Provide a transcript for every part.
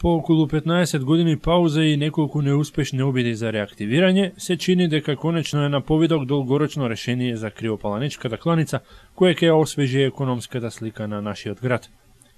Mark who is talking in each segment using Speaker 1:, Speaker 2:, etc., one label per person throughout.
Speaker 1: По околу 15 години пауза и неколку неуспешни обиди за реактивирање, се чини дека конечно е на повидок долгорочно решение за криопаланичката кланица, кое ќе освежи економската слика на нашиот град.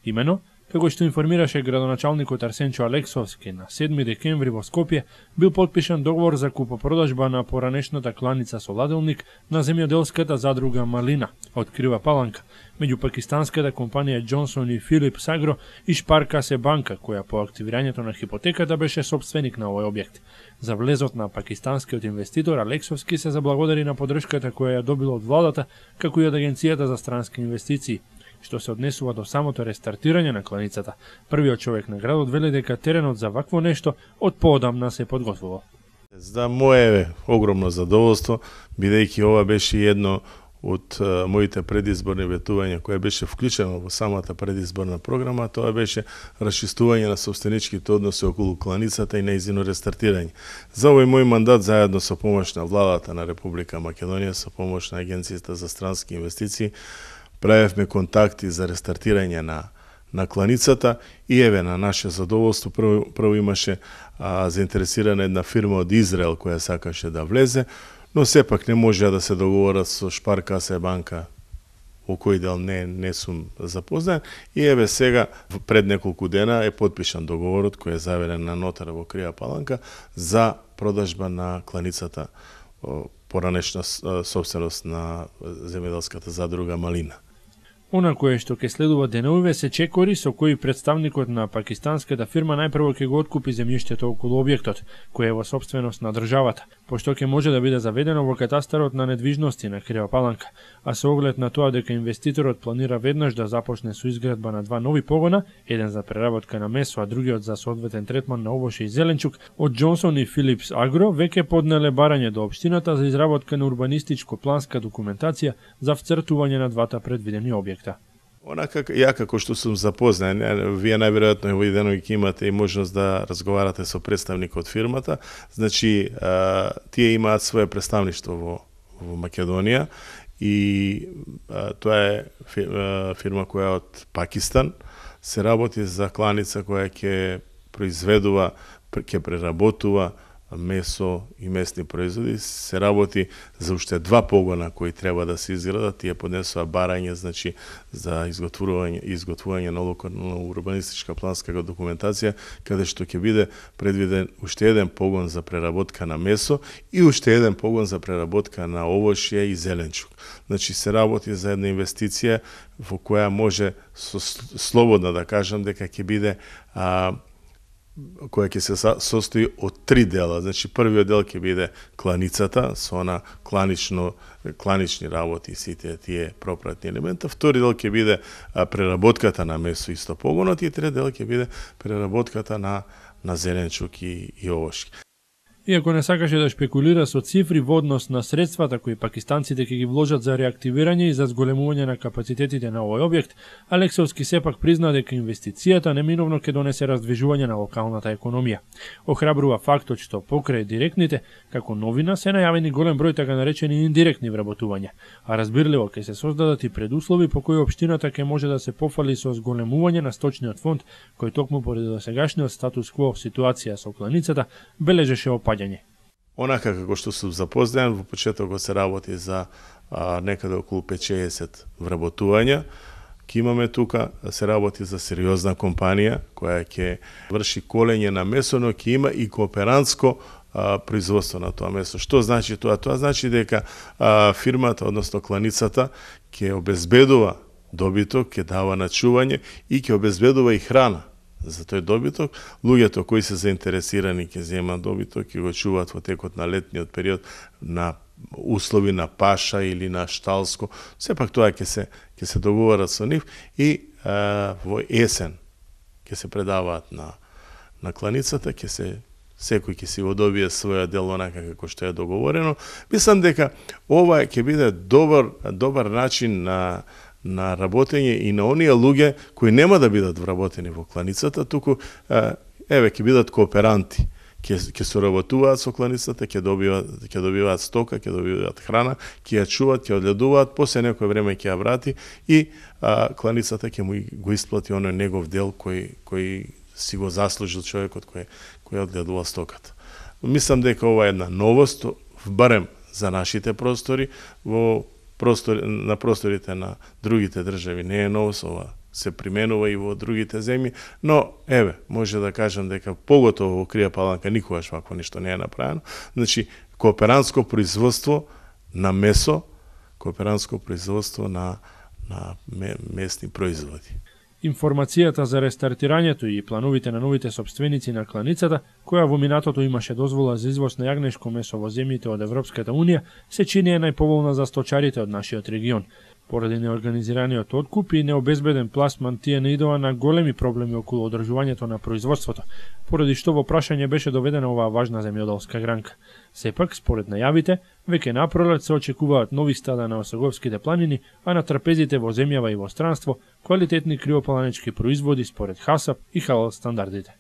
Speaker 1: Имено, како што информираше градоначалникот Арсенчо Алексовски на 7 декември во Скопје, бил потпишан договор за купопродажба на поранешната кланица со ладелник на земјоделската задруга Малина од Крива Паланка, меѓу пакистанската компанија Джонсон и Филипс Агро и Шпаркасе банка, која по активирањето на хипотеката беше собственик на овој објект. За влезот на пакистанскиот инвеститор Алексовски се заблагодари на поддршката која ја добил од владата, како и од Агенцијата за странски инвестиции. Што се однесува до самото рестартирање на кланицата, првиот човек на градот вели дека теренот за вакво нешто од поодамна се подготвувал.
Speaker 2: За мое огромно задоволство, бидејќи ова беше едно од моите предизборни ветувања која беше вклучено во самата предизборна програма, тоа беше расчистување на собственичките односи околу кланицата и нејзино рестартирање. За овој мој мандат, заедно со помош на владата на Република Македонија, со помош на Агенцијата за странски инвестиции, правевме контакти за рестартирање на кланицата и еве на наше задоволство прво имаше заинтересирана една фирма од Израел која сакаше да влезе, но сепак не можеа да се договорат со Шпаркасе банка, во кој дел не сум запознаен, и еве сега пред неколку дена е подпишан договорот кој е заверен на нотара во Крива Паланка за продажба на кланицата поранешна собственост на земјоделската задруга Малина.
Speaker 1: Она кое што ќе следува деновиве се чекори со кои представникот на пакистанската фирма најпрво ќе го откупи земјиштето околу објектот, кој е во собственост на државата, пошто ќе може да биде заведено во катастарот на недвижности на Крива Паланка, а со оглед на тоа дека инвеститорот планира веднаш да започне со изградба на два нови погона, еден за преработка на месо, а другиот за соодветен третман на овоше и зеленчук, од Джонсон и Филипс Агро веќе поднеле барање до општината за изработка на урбанистичко-планска документација за вцртување на двата предвидени објекта.
Speaker 2: Онака, ја како што сум запознаен, вие најверојатно овој ден ќе имате и можност да разговарате со представник од фирмата, значи тие имаат свое представништво во Македонија и тоа е фирма која од Пакистан се работи за кланица која ќе произведува, ќе преработува месо и месни производи, се работи за уште два погона кои треба да се изградат, тие поднесува барање, значи за изготвување на локална урбанистичка планска документација, каде што ќе биде предвиден уште еден погон за преработка на месо и уште еден погон за преработка на овошје и зеленчук. Значи се работи за една инвестиција во која може слободно да кажам дека ќе биде која ќе се состои од три дела. Значи, првиот дел ќе биде кланицата, со она кланични работи, сите тие пропратни елемента. Втори дел ќе биде преработката на месо исто погонот и трети дел ќе биде преработката на зеленчук и овошки.
Speaker 1: Иако не сакаше да шпекулира со цифри во однос на средствата кои пакистанците ќе ги вложат за реактивирање и за зголемување на капацитетите на овој објект, Алексовски сепак призна дека инвестицијата неминовно ќе донесе раздвижување на локалната економија. Охрабрува фактот што покрај директните, како новина се најавени голем број така наречени индиректни вработувања, а разбирливо ќе се создадат и предуслови по кои општината ќе може да се пофали со зголемување на сточниот фонд, кој токму поради досегашниот статус кво ситуација со кланицата бележеше опаѓање.
Speaker 2: Онака како што сум запознаен, во почетокот се работи за некаде околу 5-60 вработувања. Ке имаме тука, се работи за сериозна компанија која ќе врши колење на месо, но ќе има и кооперантско производство на тоа месо. Што значи тоа? Тоа значи дека фирмата, односно кланицата, ќе обезбедува добиток, ќе дава на чување и ќе обезбедува и храна за тој добиток. Луѓето кои се заинтересирани ќе земат добиток и го чуваат во текот на летниот период на услови на паша или на шталско. Сепак тоа ќе се договарат со нив и во есен ќе се предаваат на кланицата, секој ќе си го добие своја дел онака како што е договорено. Мислам дека ова ќе биде добар начин на работење и на оние луѓе кои нема да бидат вработени во кланицата, туку ќе бидат кооперанти, ќе соработуваат со кланицата, ќе добиваат стока, ќе добиваат храна, ќе ја чуваат, ќе одгледуваат, после некој време ќе ја врати и кланицата ќе му го исплати оној негов дел кој си го заслужил човекот кој одгледува стоката. Мислам дека ова е една новост, барем за нашите простори, на просторите на другите држави не е новост, ова се применува и во другите земји, но може да кажам дека поготово во Крија Паланка никогаш вакво ништо не е направено. Значи, кооперантско производство на месо, кооперантско производство на местни производи.
Speaker 1: Информацијата за рестартирањето и плановите на новите собственици на кланицата, која во минатото имаше дозвола за извоз на јагнешко месо во земјите од Европската Унија, се чини е најповолна за сточарите од нашиот регион. Поради неорганизираниот откуп и необезбеден пласман, тие наидоа на големи проблеми околу одржувањето на производството, поради што во прашање беше доведена оваа важна земјоделска гранка. Сепак, според најавите, веќе на пролет се очекуваат нови стада на Осоговските планини, а на трапезите во земјава и во странство, квалитетни криопаланички производи според ХАСАП и халал стандардите.